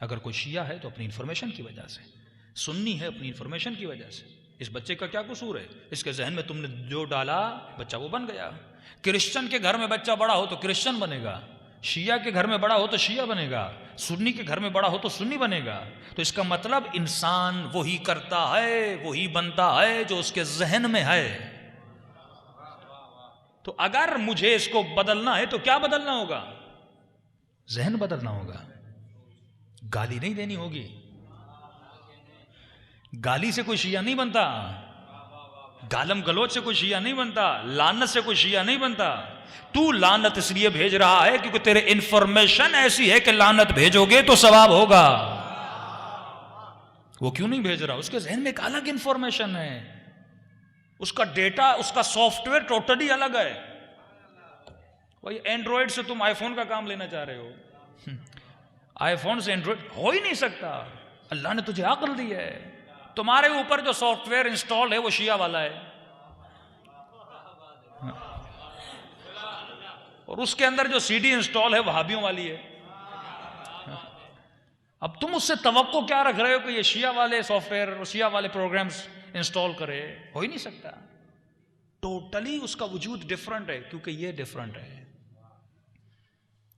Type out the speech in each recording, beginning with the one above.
اگر کوئی شیعہ ہے تو اپنی انفارمیشن کی وجہ سے، سنی ہے اپنی انفارمیشن کی وجہ سے۔ اس بچے کا کیا قصور ہے؟ اس کے ذہن میں تم نے جو ڈالا بچہ وہ بن گیا۔ کرسچن کے گھر میں بچہ بڑا ہو تو کرسچن بنے گا، شیعہ کے گھر میں بڑا ہو تو شیعہ بنے گا، سنی کے گھر میں بڑا ہو تو سنی بنے گا۔ تو اس کا مطلب انسان وہی کرتا ہے، وہی بنتا ہے جو اس کے ذہن میں ہے۔ تو اگر مجھے اس کو بدلنا ہے تو کیا بدلنا ہوگا؟ ذہن بدلنا ہوگا۔ گالی نہیں دینی ہوگی، گالی سے کوئی شیعہ نہیں بنتا، گالم گلوچ سے کوئی شیعہ نہیں بنتا، لعنت سے کوئی شیعہ نہیں بنتا۔ تو لعنت اس لیے بھیج رہا ہے کیونکہ تیرے انفارمیشن ایسی ہے کہ لعنت بھیجو گے تو ثواب ہوگا۔ وہ کیوں نہیں بھیج رہا؟ اس کے ذہن میں ایک الگ انفارمیشن ہے، اس کا ڈیٹا، اس کا سافٹ ویئر ٹوٹلی الگ ہے۔ وہی اینڈرائڈ سے تم آئی فون کا کام لینا چاہ رہے ہو، آئی فون سے اینڈرائڈ ہو ہی نہیں سکتا۔ اللہ نے تجھے عقل دی ہے، تمہارے اوپر جو سافٹ ویئر انسٹال ہے وہ شیعہ والا ہے، اور اس کے اندر جو سی ڈی انسٹال ہے وہابیوں والی ہے۔ اب تم اس سے توقع کیا رکھ رہے ہو کہ یہ شیعہ والے سافٹ ویئر اور شیعہ والے پروگرامز انسٹال کرے؟ ہو ہی نہیں سکتا۔ ٹوٹلی اس کا وجود ڈیفرنٹ ہے کیونکہ یہ ڈیفرنٹ ہے۔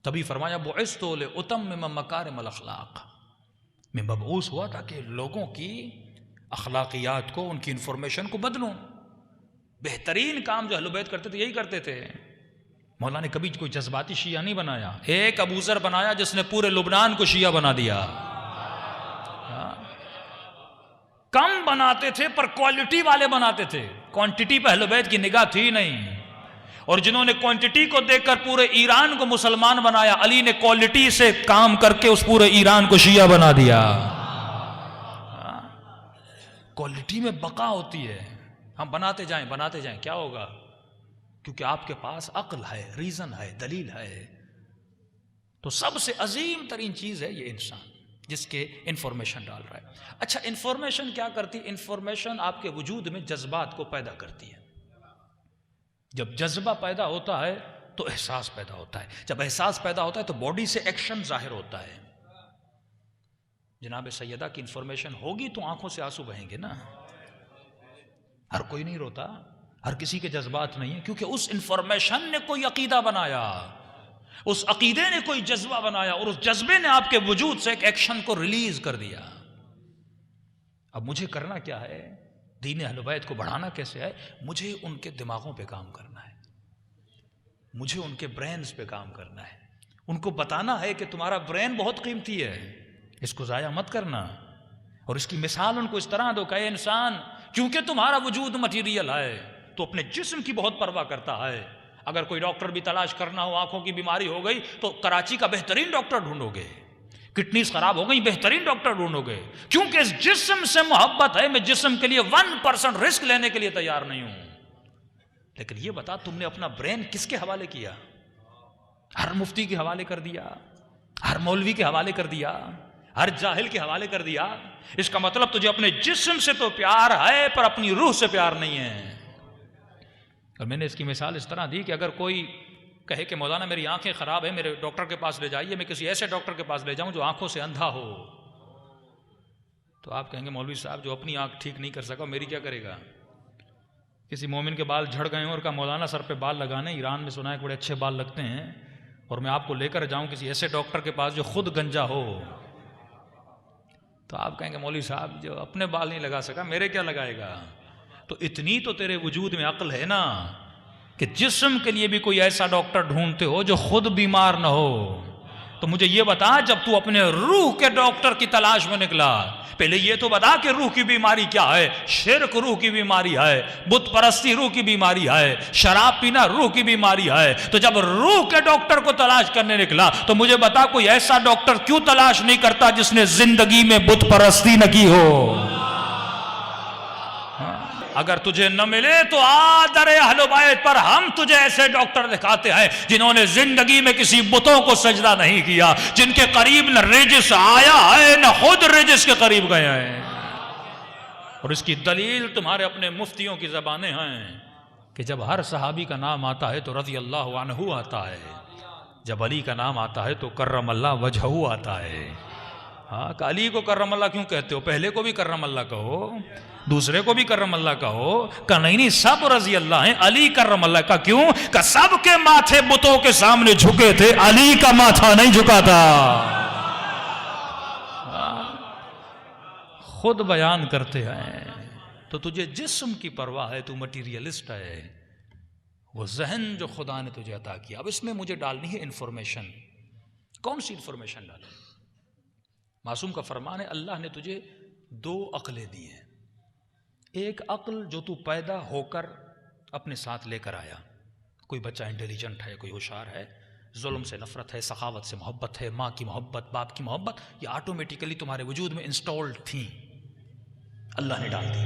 تبھی فرمایا بعثت لأتمم مکارم الاخلاق، میں مبعوث ہوا تاکہ لوگوں کی اخلاقیات کو، ان کی انفارمیشن کو بدلوں۔ بہترین کام جو اہل بیت کرتے تھے یہی کرتے تھے۔ مولا نے کبھی کوئی جذباتی شیعہ نہیں بنایا، ایک ابو ذر بنایا جس نے پورے لبنان کو شیعہ بنا دیا۔ کم بناتے تھے پر کوالٹی والے بناتے تھے، کوانٹٹی پہ اہل بیت کی نگاہ تھی نہیں، اور جنہوں نے کوانٹٹی کو دیکھ کر پورے ایران کو مسلمان بنایا، علی نے کوالٹی سے کام کر کے اس پورے ایران کو شیعہ بنا دیا۔ کوالٹی میں بقا ہوتی ہے، ہم بناتے جائیں کیا ہوگا؟ کیونکہ آپ کے پاس عقل ہے، ریزن ہے، دلیل ہے۔ تو سب سے عظیم ترین چیز ہے یہ انسان جس کے انفارمیشن ڈال رہا ہے۔ اچھا، انفارمیشن کیا کرتی؟ انفارمیشن آپ کے وجود میں جذبات کو پیدا کرتی ہے۔ جب جذبہ پیدا ہوتا ہے تو احساس پیدا ہوتا ہے، جب احساس پیدا ہوتا ہے تو باڈی سے ایکشن ظاہر ہوتا ہے۔ جناب سیدہ کی انفارمیشن ہوگی تو آنکھوں سے آنسو بہیں گے نا۔ ہر کوئی نہیں روتا، ہر کسی کے جذبات نہیں ہیں، کیونکہ اس انفارمیشن نے کوئی عقیدہ بنایا، اس عقیدے نے کوئی جذبہ بنایا، اور اس جذبے نے آپ کے وجود سے ایک ایکشن کو ریلیز کر دیا۔ اب مجھے کرنا کیا ہے؟ دین اہل بیت کو بڑھانا کیسے ہے؟ مجھے ان کے دماغوں پہ کام کرنا ہے، مجھے ان کے برینز پہ کام کرنا ہے، ان کو بتانا ہے کہ تمہارا برین بہت قیمتی ہے، اس کو ضائع مت کرنا۔ اور اس کی مثال ان کو اس طرح دو کہ اے انسان، کیونکہ تمہارا وجود مٹیریل ہے تو اپنے جسم کی بہت پرواہ کرتا ہے۔ اگر کوئی ڈاکٹر بھی تلاش کرنا ہو، آنکھوں کی بیماری ہو گئی تو کراچی کا بہترین ڈاکٹر ڈھونڈو گے، کڈنیز خراب ہو گئی بہترین ڈاکٹر ڈھونڈو گے، کیونکہ اس جسم سے محبت ہے۔ میں جسم کے لیے 1% رسک لینے کے لیے تیار نہیں ہوں۔ لیکن یہ بتا، تم نے اپنا برین کس کے حوالے کیا؟ ہر مفتی کے حوالے کر دیا، ہر مولوی کے حوالے کر دیا، ہر جاہل کے حوالے کر دیا۔ اس کا مطلب تجھے اپنے جسم سے تو پیار ہے پر اپنی روح سے پیار نہیں ہے۔ اور میں نے اس کی مثال اس طرح دی کہ اگر کوئی کہے کہ مولانا میری آنکھیں خراب ہیں، میرے ڈاکٹر کے پاس لے جائیے، میں کسی ایسے ڈاکٹر کے پاس لے جاؤں جو آنکھوں سے اندھا ہو، تو آپ کہیں گے مولوی صاحب جو اپنی آنکھ ٹھیک نہیں کر سکا میری کیا کرے گا؟ کسی مومن کے بال جھڑ گئے ہیں اور کہا مولانا سر پہ بال لگانے، ایران میں سنا ہے کہ بڑے اچھے بال لگتے ہیں، اور میں آپ کو لے کر جاؤں کسی ایسے ڈاکٹر کے پاس جو خود گنجا ہو، تو آپ کہیں گے مولوی صاحب جو اپنے بال نہیں لگا سکا میرے کیا لگائے گا؟ تو اتنی تو تیرے وجود میں عقل ہے نا کہ جسم کے لیے بھی کوئی ایسا ڈاکٹر ڈھونڈتے ہو جو خود بیمار نہ ہو۔ تو مجھے یہ بتا، جب تو اپنے روح کے ڈاکٹر کی تلاش میں نکلا، پہلے یہ تو بتا کہ روح کی بیماری کیا ہے؟ شرک روح کی بیماری ہے، بت پرستی روح کی بیماری ہے، شراب پینا روح کی بیماری ہے۔ تو جب روح کے ڈاکٹر کو تلاش کرنے نکلا تو مجھے بتا کوئی ایسا ڈاکٹر کیوں تلاش نہیں کرتا جس نے زندگی میں بت پرستی نہ کی ہو؟ اگر تجھے نہ ملے تو آدر اہل بیت پر ہم تجھے ایسے ڈاکٹر دکھاتے ہیں جنہوں نے زندگی میں کسی بتوں کو سجدہ نہیں کیا، جن کے قریب نہ رجس آیا ہے نہ خود رجس کے قریب گیا ہے۔ اور اس کی دلیل تمہارے اپنے مفتیوں کی زبانیں ہیں کہ جب ہر صحابی کا نام آتا ہے تو رضی اللہ عنہ آتا ہے، جب علی کا نام آتا ہے تو کرم اللہ وجہہ آتا ہے، ہاں کہ علی کو کرم اللہ کیوں کہتے ہو؟ پہلے کو بھی کرم اللہ کہو، دوسرے کو بھی کرم اللہ کہو. کہ نہیں سب رضی اللہ ہیں، علی کرم اللہ کا. کیوں؟ کہ سب کے ماتھے بتوں کے سامنے جھکے تھے، علی کا ماتھا نہیں جھکا تھا. خود بیان کرتے ہیں. تو تجھے جسم کی پرواہ ہے، تو مٹیریلسٹ ہے. وہ ذہن جو خدا نے تجھے عطا کیا، اب اس میں مجھے ڈالنی ہے انفارمیشن. کون سی انفارمیشن ڈالو؟ معصوم کا فرمان ہے اللہ نے تجھے 2 عقلیں دی ہیں. ایک عقل جو تو پیدا ہو کر اپنے ساتھ لے کر آیا. کوئی بچہ انٹیلیجنٹ ہے، کوئی ہوشیار ہے، ظلم سے نفرت ہے، سخاوت سے محبت ہے، ماں کی محبت، باپ کی محبت، یہ آٹومیٹیکلی تمہارے وجود میں انسٹالڈ تھیں، اللہ نے ڈال دی.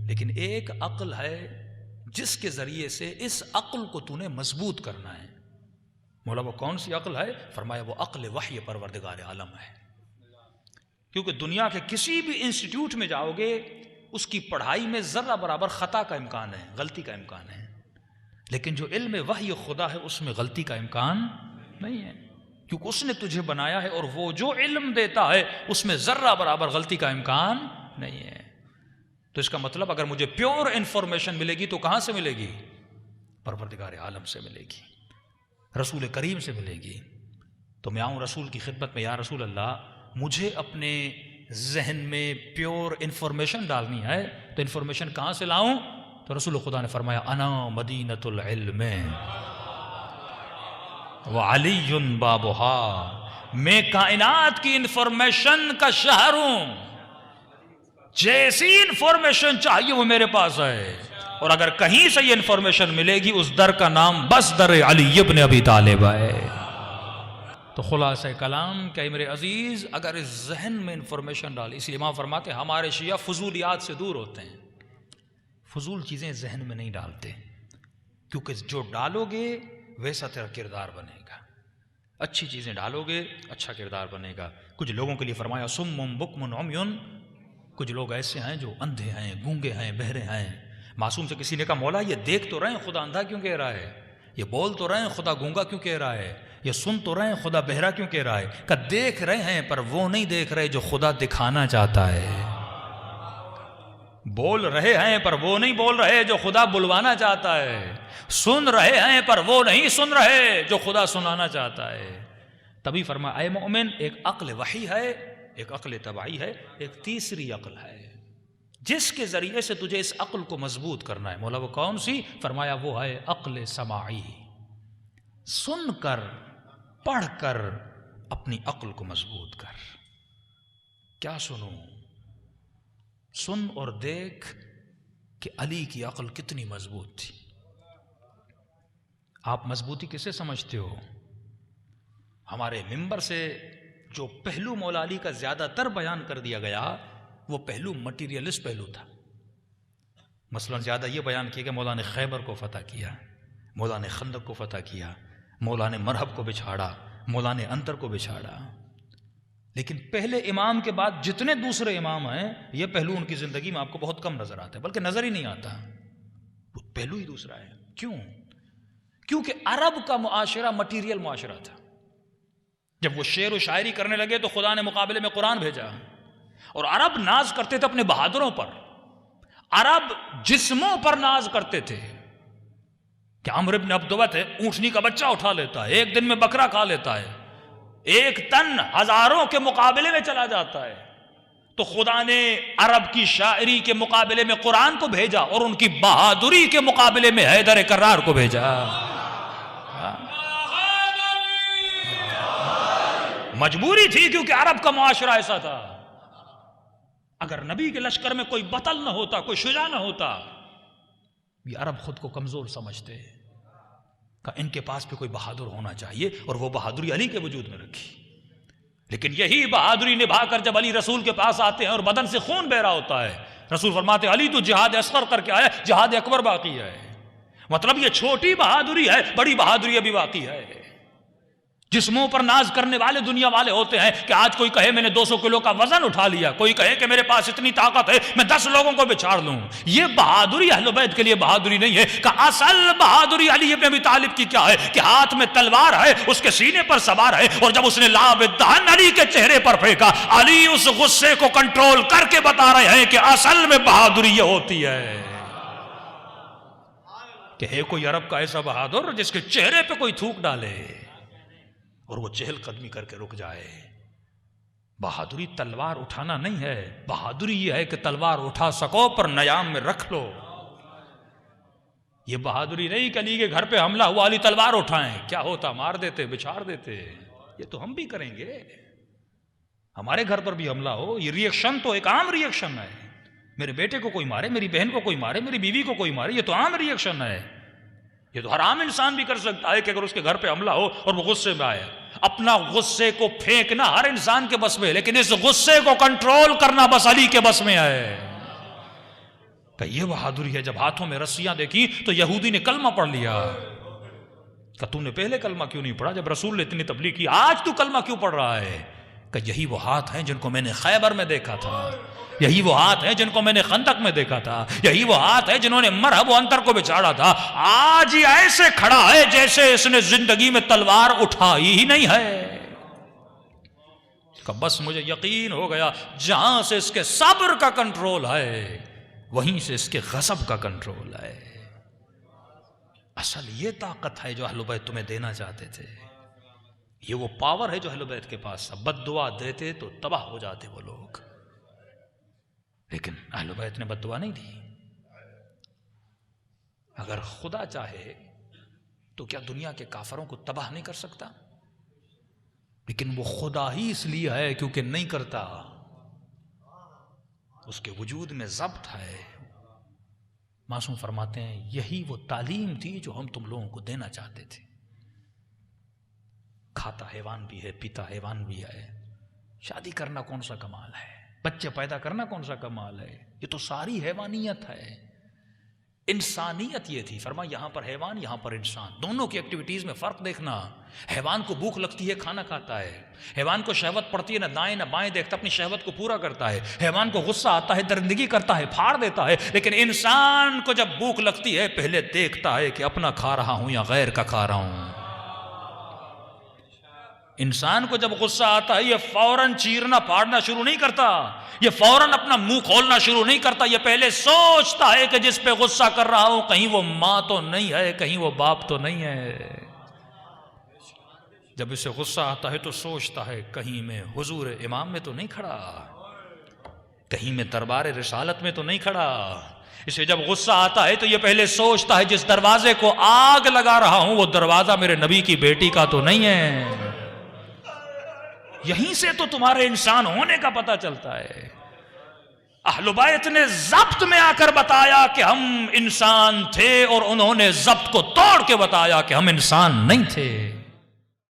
لیکن ایک عقل ہے جس کے ذریعے سے اس عقل کو تو نے مضبوط کرنا ہے. مولا وہ کون سی عقل ہے؟ فرمایا وہ عقل وحی پروردگار عالم ہے. کیونکہ دنیا کے کسی بھی انسٹیٹیوٹ میں جاؤ گے، اس کی پڑھائی میں ذرہ برابر خطا کا امکان ہے، غلطی کا امکان ہے. لیکن جو علم وحی خدا ہے اس میں غلطی کا امکان نہیں ہے، کیونکہ اس نے تجھے بنایا ہے، اور وہ جو علم دیتا ہے اس میں ذرہ برابر غلطی کا امکان نہیں ہے. تو اس کا مطلب اگر مجھے پیور انفارمیشن ملے گی تو کہاں سے ملے گی؟ پروردگار عالم سے ملے گی، رسول کریم سے ملے گی. تو میں آؤں رسول کی خدمت میں، یا رسول اللہ مجھے اپنے ذہن میں پیور انفارمیشن ڈالنی ہے، تو انفارمیشن کہاں سے لاؤں؟ تو رسول خدا نے فرمایا انا مدینۃ العلم وعلی بابھا، میں کائنات کی انفارمیشن کا شہر ہوں. جیسی انفارمیشن چاہیے وہ میرے پاس ہے، اور اگر کہیں سے یہ انفارمیشن ملے گی اس در کا نام بس در علی ابن ابی طالب ہے. تو خلاصہ کلام کہ میرے عزیز اگر اس ذہن میں انفارمیشن ڈالی، اس لیے امام فرماتے ہیں ہمارے شیعہ فضولیات سے دور ہوتے ہیں، فضول چیزیں ذہن میں نہیں ڈالتے، کیونکہ جو ڈالو گے ویسا تیرا کردار بنے گا. اچھی چیزیں ڈالو گے اچھا کردار بنے گا. کچھ لوگوں کے لیے فرمایا سم بکم عمی، کچھ لوگ ایسے ہیں جو اندھے ہیں، گونگے ہیں، بہرے ہیں. معصوم سے کسی نے کہا مولا یہ دیکھ تو رہے ہیں خدا اندھا کیوں کہہ رہا ہے؟ یہ بول تو رہے ہیں خدا گونگا کیوں کہہ رہا ہے؟ یہ سن تو رہے ہیں خدا بہرا کیوں کہہ رہا ہے؟ کہ دیکھ رہے ہیں پر وہ نہیں دیکھ رہے جو خدا دکھانا چاہتا ہے. بول رہے ہیں پر وہ نہیں بول رہے جو خدا بلوانا چاہتا ہے. سن رہے ہیں پر وہ نہیں سن رہے جو خدا سنانا چاہتا ہے. تبھی فرمایا اے مومن ایک عقل وحی ہے، ایک عقل طبعی ہے، ایک تیسری عقل ہے جس کے ذریعے سے تجھے اس عقل کو مضبوط کرنا ہے. مولا وہ کون سی؟ فرمایا وہ ہے عقل سماعی. سن کر پڑھ کر اپنی عقل کو مضبوط کر. کیا سنوں؟ سن اور دیکھ کہ علی کی عقل کتنی مضبوط تھی. آپ مضبوطی کسے سمجھتے ہو؟ ہمارے منبر سے جو پہلو مولا علی کا زیادہ تر بیان کر دیا گیا وہ پہلو مٹیریلسٹ پہلو تھا. مثلا زیادہ یہ بیان کیا کہ مولا نے خیبر کو فتح کیا، مولا نے خندق کو فتح کیا، مولا نے مرحب کو بچھاڑا، مولا نے انتر کو بچھاڑا. لیکن پہلے امام کے بعد جتنے دوسرے امام ہیں یہ پہلو ان کی زندگی میں آپ کو بہت کم نظر آتا ہے، بلکہ نظر ہی نہیں آتا. وہ پہلو ہی دوسرا ہے. کیوں؟ کیونکہ عرب کا معاشرہ مٹیریل معاشرہ تھا. جب وہ شعر و شاعری کرنے لگے تو خدا نے مقابلے میں قرآن بھیجا. اور عرب ناز کرتے تھے اپنے بہادروں پر، عرب جسموں پر ناز کرتے تھے کہ عمرو بن عبدوت ہے، اونٹنی کا بچہ اٹھا لیتا ہے، ایک دن میں بکرا کھا لیتا ہے، ایک تن ہزاروں کے مقابلے میں چلا جاتا ہے. تو خدا نے عرب کی شاعری کے مقابلے میں قرآن کو بھیجا اور ان کی بہادری کے مقابلے میں حیدر کرار کو بھیجا. مجبوری تھی کیونکہ عرب کا معاشرہ ایسا تھا. اگر نبی کے لشکر میں کوئی بطل نہ ہوتا، کوئی شجاع نہ ہوتا، یہ عرب خود کو کمزور سمجھتے کہ ان کے پاس بھی کوئی بہادر ہونا چاہیے، اور وہ بہادری علی کے وجود میں رکھی. لیکن یہی بہادری نبھا کر جب علی رسول کے پاس آتے ہیں اور بدن سے خون بہ رہا ہوتا ہے، رسول فرماتے ہیں علی تو جہاد اصغر کر کے آیا، جہاد اکبر باقی ہے. مطلب یہ چھوٹی بہادری ہے، بڑی بہادری ابھی باقی ہے. جسموں پر ناز کرنے والے دنیا والے ہوتے ہیں کہ آج کوئی کہے میں نے 200 کلو کا وزن اٹھا لیا، کوئی کہے کہ میرے پاس اتنی طاقت ہے میں 10 لوگوں کو بچھاڑ لوں. یہ بہادری اہل بیت کے لیے بہادری نہیں ہے. کہ اصل بہادری علی ابن ابی طالب کی کیا ہے کہ ہاتھ میں تلوار ہے، اس کے سینے پر سوار ہے، اور جب اس نے لعب دہن علی کے چہرے پر پھینکا، علی اس غصے کو کنٹرول کر کے بتا رہے ہیں کہ اصل میں بہادری یہ ہوتی ہے کہ ہے کوئی عرب کا ایسا بہادر جس کے چہرے پہ کوئی تھوک ڈالے اور وہ چہل قدمی کر کے رک جائے. بہادری تلوار اٹھانا نہیں ہے، بہادری یہ ہے کہ تلوار اٹھا سکو پر نیام میں رکھ لو. یہ بہادری نہیں کہ علی کے گھر پہ حملہ ہوا علی تلوار اٹھائیں، کیا ہوتا، مار دیتے، بچھاڑ دیتے. یہ تو ہم بھی کریں گے، ہمارے گھر پر بھی حملہ ہو، یہ ریئیکشن تو ایک عام ریئیکشن ہے. میرے بیٹے کو کوئی مارے، میری بہن کو کوئی مارے، میری بیوی کو کوئی مارے، یہ تو عام ریئیکشن ہے. یہ تو ہر عام انسان بھی کر سکتا ہے کہ اگر اس کے گھر پہ حملہ ہو اور وہ غصے میں آئے. اپنا غصے کو پھینکنا ہر انسان کے بس میں ہے، لیکن اس غصے کو کنٹرول کرنا بس علی کے بس میں ہے. کہ یہ بہادری ہے. جب ہاتھوں میں رسیاں دیکھی تو یہودی نے کلمہ پڑھ لیا. کہ تو نے پہلے کلمہ کیوں نہیں پڑھا جب رسول نے اتنی تبلیغ کی، آج تو کلمہ کیوں پڑھ رہا ہے؟ کہ یہی وہ ہاتھ ہیں جن کو میں نے خیبر میں دیکھا تھا، یہی وہ ہاتھ ہیں جن کو میں نے خندق میں دیکھا تھا، یہی وہ ہاتھ ہیں جنہوں نے مرحب و انتر کو بچھاڑا تھا. آج ہی ایسے کھڑا ہے جیسے اس نے زندگی میں تلوار اٹھائی ہی نہیں ہے. کہ بس مجھے یقین ہو گیا جہاں سے اس کے صبر کا کنٹرول ہے وہیں سے اس کے غضب کا کنٹرول ہے. اصل یہ طاقت ہے جو اہل بیت تمہیں دینا چاہتے تھے. یہ وہ پاور ہے جو اہل بیت کے پاس تھا. بد دعا دیتے تو تباہ ہو جاتے وہ لوگ، لیکن اہل بیت نے بد دعا نہیں دی. اگر خدا چاہے تو کیا دنیا کے کافروں کو تباہ نہیں کر سکتا؟ لیکن وہ خدا ہی اس لیے ہے کیونکہ نہیں کرتا. اس کے وجود میں ضبط ہے. معصوم فرماتے ہیں یہی وہ تعلیم تھی جو ہم تم لوگوں کو دینا چاہتے تھے. کھاتا حیوان بھی ہے، پیتا حیوان بھی ہے. شادی کرنا کون سا کمال ہے، بچے پیدا کرنا کون سا کمال ہے؟ یہ تو ساری حیوانیت ہے. انسانیت یہ تھی. فرمایا یہاں پر حیوان، یہاں پر انسان، دونوں کی ایکٹیویٹیز میں فرق دیکھنا. حیوان کو بھوک لگتی ہے کھانا کھاتا ہے، حیوان کو شہوت پڑتی ہے نہ دائیں نہ بائیں دیکھتا، اپنی شہوت کو پورا کرتا ہے. حیوان کو غصہ آتا ہے درندگی کرتا ہے، پھاڑ دیتا ہے. لیکن انسان کو جب بھوک لگتی ہے پہلے دیکھتا ہے کہ اپنا کھا رہا ہوں یا غیر کا کھا رہا ہوں. انسان کو جب غصہ آتا ہے یہ فوراً چیرنا پھاڑنا شروع نہیں کرتا، یہ فوراً اپنا منہ کھولنا شروع نہیں کرتا. یہ پہلے سوچتا ہے کہ جس پہ غصہ کر رہا ہوں کہیں وہ ماں تو نہیں ہے، کہیں وہ باپ تو نہیں ہے. جب اسے غصہ آتا ہے تو سوچتا ہے کہیں میں حضور امام میں تو نہیں کھڑا، کہیں میں دربار رسالت میں تو نہیں کھڑا. اسے جب غصہ آتا ہے تو یہ پہلے سوچتا ہے جس دروازے کو آگ لگا رہا ہوں وہ دروازہ میرے نبی کی بیٹی کا تو نہیں ہے. یہیں سے تو تمہارے انسان ہونے کا پتہ چلتا ہے. اہل بیت نے ضبط میں آ کر بتایا کہ ہم انسان تھے اور انہوں نے ضبط کو توڑ کے بتایا کہ ہم انسان نہیں تھے.